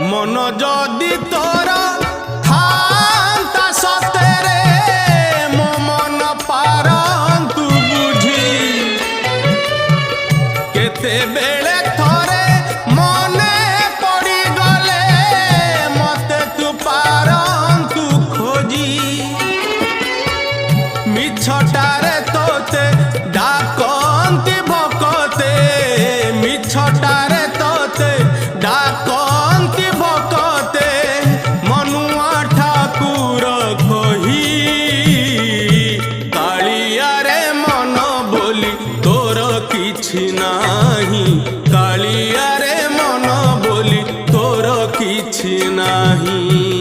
मन जदि तोर थांता सतेरे मो मन पारंतु बुझी केते बेले थोरे मने पड़ी गले मते तू पारंतु खोजी मिछटारे तोते डाकंती भकते मिछटारे तोते डाकंती भकते मनुआ ठाकुर कही कालिया रे मन बोली तोर किछि नाही कालिया रे मन बोली तोर किछि नाही।